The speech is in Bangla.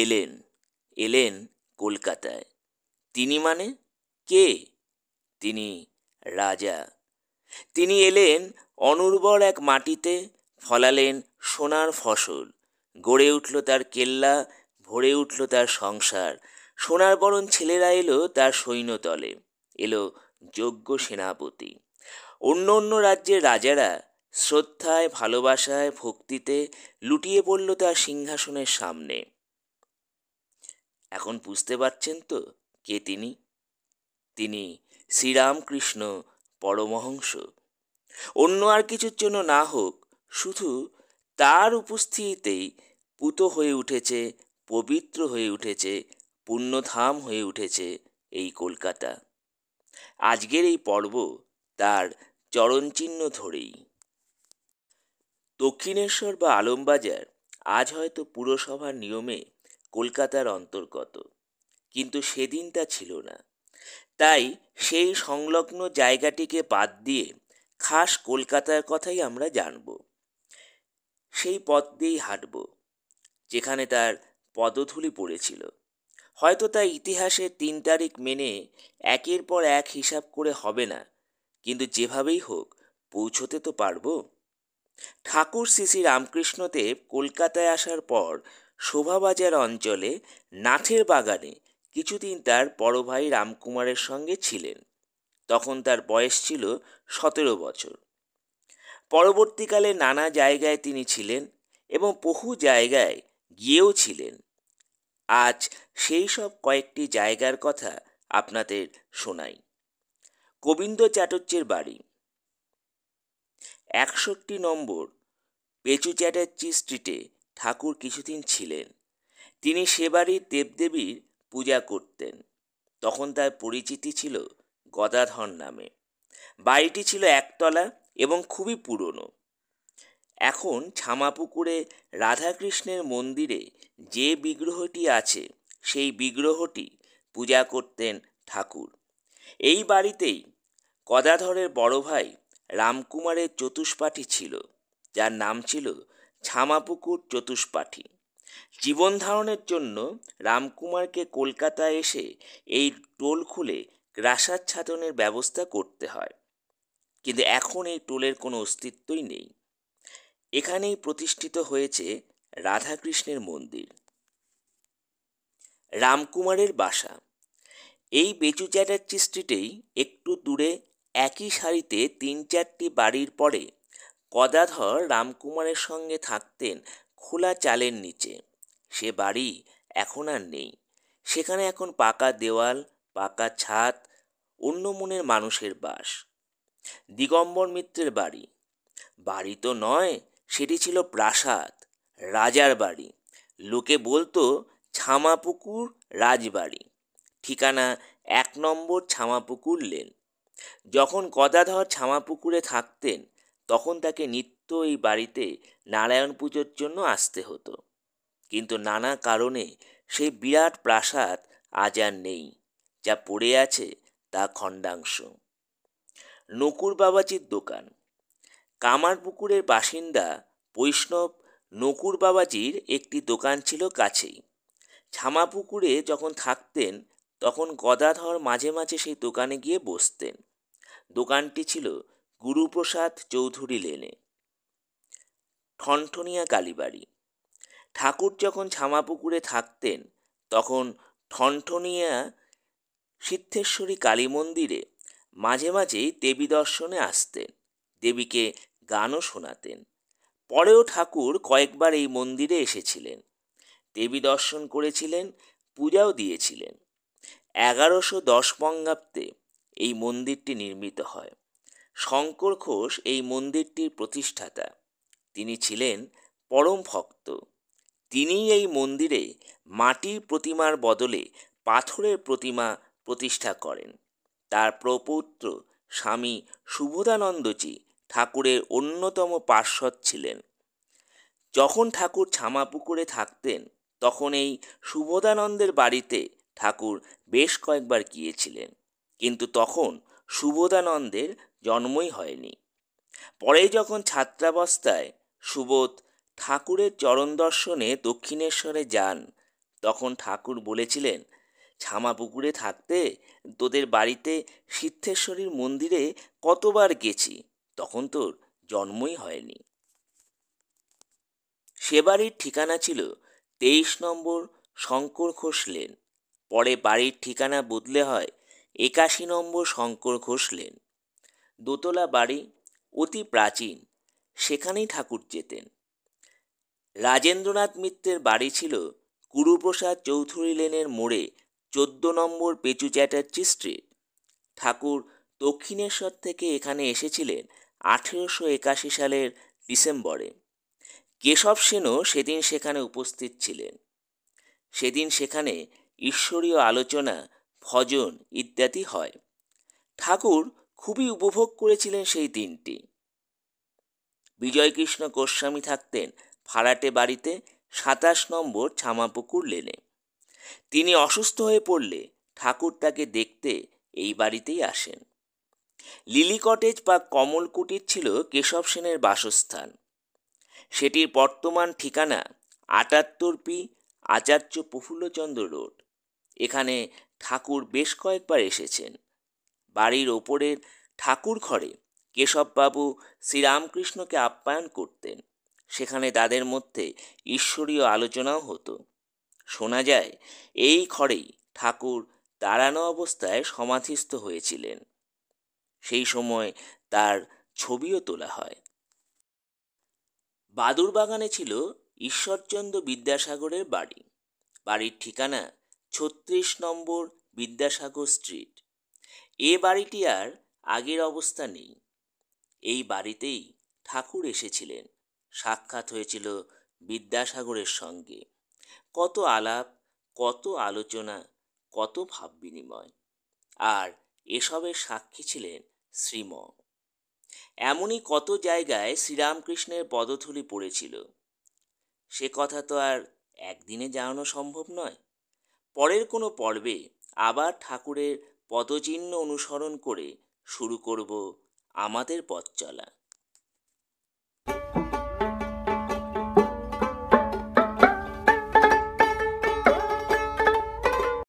এলেন এলেন কলকাতায়। তিনি মানে কে? তিনি রাজা। তিনি এলেন অনুর্বর এক মাটিতে, ফলালেন সোনার ফসল, গড়ে উঠল তার কেল্লা, ভরে উঠল তার সংসার। সোনার বরণ ছেলেরা এলো তার সৈন্যদলে, এলো যোগ্য সেনাপতি। অন্য অন্য রাজ্যের রাজারা শ্রদ্ধায়, ভালোবাসায়, ভক্তিতে লুটিয়ে পড়ল তার সিংহাসনের সামনে। এখন বুঝতে পারছেন তো কে তিনি? তিনি শ্রীরামকৃষ্ণ পরমহংস। অন্য আর কিছুর জন্য না হোক, শুধু তার উপস্থিতিতেই পুত হয়ে উঠেছে, পবিত্র হয়ে উঠেছে, পুণ্যধাম হয়ে উঠেছে এই কলকাতা। আজকের এই পর্ব তার চরণচিহ্ন ধরেই। দক্ষিণেশ্বর বা আলমবাজার আজ হয়তো পুরসভার নিয়মে কলকাতার অন্তর্গত, কিন্তু সেদিন তা ছিল না। তাই সেই সংলগ্ন জায়গাটিকে বাদ দিয়ে খাস কলকাতার কথাই আমরা জানব। সেই পথ দিয়েই হাঁটব যেখানে তার পদধূলি পড়েছিল। হয়তো তা ইতিহাসের ৩ তারিখ মেনে একের পর এক হিসাব করে হবে না, কিন্তু যেভাবেই হোক পৌঁছতে তো পারবো। ঠাকুর শ্রী শ্রী রামকৃষ্ণদেব কলকাতায় আসার পর শোভাবাজার অঞ্চলে নাথের বাগানে কিছুদিন তার বড় ভাই রামকুমারের সঙ্গে ছিলেন। তখন তার বয়স ছিল ১৭ বছর। পরবর্তীকালে নানা জায়গায় তিনি ছিলেন এবং বহু জায়গায় গিয়েও ছিলেন। আজ সেই সব কয়েকটি জায়গার কথা আপনাদের শোনাই। গোবিন্দ চাটুর্যের বাড়ি ৬১ নম্বর পেচু চ্যাটার্জি স্ট্রিটে ঠাকুর কিছুদিন ছিলেন। তিনি সে বাড়ির দেবদেবীর পূজা করতেন। তখন তার পরিচিতি ছিল গদাধর নামে। বাড়িটি ছিল একতলা এবং খুবই পুরনো। এখন ছামাপুকুরে রাধাকৃষ্ণের মন্দিরে যে বিগ্রহটি আছে, সেই বিগ্রহটি পূজা করতেন ঠাকুর। এই বাড়িতেই গদাধরের বড় ভাই রামকুমারের চতুষ্পাঠী ছিল, যার নাম ছিল ছামাপুকুর চতুষ্পাঠী। জীবন ধারণের জন্য রামকুমারকে কলকাতায় এসে এই টোল খুলে গ্রাসাচ্ছাদনের ব্যবস্থা করতে হয়। কিন্তু এখন এই টোলের কোনো অস্তিত্বই নেই। এখানেই প্রতিষ্ঠিত হয়েছে রাধাকৃষ্ণের মন্দির। রামকুমারের বাসা এই বেচু চ্যাটার্জি স্ট্রিটেই একটু দূরে। একই সারিতে ৩-৪টি বাড়ির পরে গদাধর রামকুমারের সঙ্গে থাকতেন খোলা চালের নিচে। সে বাড়ি এখন আর নেই। সেখানে এখন পাকা দেওয়াল, পাকা ছাদ, অন্য মনের মানুষের বাস। দিগম্বর মিত্রের বাড়ি, বাড়ি তো নয়, সেটি ছিল প্রাসাদ, রাজার বাড়ি। লোকে বলতো ছামাপুকুর রাজবাড়ি। ঠিকানা ১ নম্বর ছামাপুকুর লেন। যখন গদাধর ছামাপুকুরে থাকতেন তখন তাকে নিত্য এই বাড়িতে নারায়ণ পুজোর জন্য আসতে হতো। কিন্তু নানা কারণে সেই বিরাট প্রাসাদ আজ আর নেই। যা পড়ে আছে তা খণ্ডাংশ। নকুর বাবাজির দোকান কামারপুকুরের বাসিন্দা বৈষ্ণব নকুর বাবাজির একটি দোকান ছিল কাছেই। ছামাপুকুরে যখন থাকতেন তখন গদাধর মাঝে মাঝে সেই দোকানে গিয়ে বসতেন। দোকানটি ছিল গুরুপ্রসাদ চৌধুরী লেনে, ঠনঠনিয়া কালীবাড়ি। ঠাকুর যখন ছামাপুকুরে থাকতেন তখন ঠনঠনিয়া সিদ্ধেশ্বরী কালী মন্দিরে মাঝে মাঝেই দেবী দর্শনে আসতেন, দেবীকে গানও শোনাতেন। পরেও ঠাকুর কয়েকবার এই মন্দিরে এসেছিলেন, দেবী দর্শন করেছিলেন, পূজাও দিয়েছিলেন। ১১১০ বঙ্গাব্দে এই মন্দিরটি নির্মিত হয়। শঙ্কর ঘোষ এই মন্দিরটির প্রতিষ্ঠাতা। তিনি ছিলেন পরম ভক্ত। তিনিই এই মন্দিরে মাটির প্রতিমার বদলে পাথরের প্রতিমা প্রতিষ্ঠা করেন। তার প্রপৌত্র স্বামী শুভদানন্দজি ঠাকুরের অন্যতম পার্ষদ ছিলেন। যখন ঠাকুর ছামাপুকুরে থাকতেন তখন এই শুভদানন্দের বাড়িতে ঠাকুর বেশ কয়েকবার গিয়েছিলেন, কিন্তু তখন শুভদানন্দের জন্মই হয়নি। পরে যখন ছাত্রাবস্থায় সুবোধ ঠাকুরের চরণ দর্শনে দক্ষিণেশ্বরে যান, তখন ঠাকুর বলেছিলেন, ছামাপুকুরে থাকতে তোদের বাড়িতে সিদ্ধেশ্বরীর মন্দিরে কতবার গেছি, তখন তোর জন্মই হয়নি। সে বাড়ির ঠিকানা ছিল 23 নম্বর শঙ্কর ঘোষ লেন। পরে বাড়ির ঠিকানা বদলে হয় 81 নম্বর শঙ্কর ঘোষ লেন। দোতলা বাড়ি, অতি প্রাচীন, সেখানেই ঠাকুর যেতেন। রাজেন্দ্রনাথ মিত্রের বাড়ি ছিল গুরুপ্রসাদ চৌধুরী লেনের মোড়ে 14 নম্বর পেঁচু চ্যাটার্জি স্ট্রিট। ঠাকুর দক্ষিণেশ্বর থেকে এখানে এসেছিলেন 1881 সালের ডিসেম্বরে। কেশব সেনও সেদিন সেখানে উপস্থিত ছিলেন। সেদিন সেখানে ঈশ্বরীয় আলোচনা, ভজন ইত্যাদি হয়। ঠাকুর খুবই উপভোগ করেছিলেন সেই দিনটি। বিজয়কৃষ্ণ গোস্বামী থাকতেন ভাড়াটে বাড়িতে 27 নম্বর ছামাপুকুর লেনে। তিনি অসুস্থ হয়ে পড়লে ঠাকুর তাকে দেখতে এই বাড়িতেই আসেন। লিলি কটেজ বা কমল কুটির ছিল কেশব সেনের বাসস্থান। সেটির বর্তমান ঠিকানা 78 আচার্য প্রফুল্লচন্দ্র রোড। এখানে ঠাকুর বেশ কয়েকবার এসেছেন। বাড়ির ওপরের ঠাকুর ঘরে কেশববাবু শ্রীরামকৃষ্ণকে আপ্যায়ন করতেন। সেখানে তাদের মধ্যে ঈশ্বরীয় আলোচনাও হতো। শোনা যায় এই ঘরেই ঠাকুর দাঁড়ানো অবস্থায় সমাধিস্থ হয়েছিলেন। সেই সময় তার ছবিও তোলা হয়। বাদুরবাগানে ছিল ঈশ্বরচন্দ্র বিদ্যাসাগরের বাড়ি। বাড়ির ঠিকানা 36 নম্বর বিদ্যাসাগর স্ট্রিট। এ বাড়িটি আর আগের অবস্থা নেই। এই বাড়িতেই ঠাকুর এসেছিলেন। সাক্ষাৎ হয়েছিল বিদ্যাসাগরের সঙ্গে। কত আলাপ, কত আলোচনা, কত ভাব বিনিময়। আর এসবের সাক্ষী ছিলেন শ্রীম। এমনই কত জায়গায় শ্রীরামকৃষ্ণের পদধূলি পড়েছিল। সে কথা তো আর একদিনে জানানো সম্ভব নয়। পরের কোনো পর্বে আবার ঠাকুরের পদচিহ্ন অনুসরণ করে শুরু করব আমাদের পথ চলা।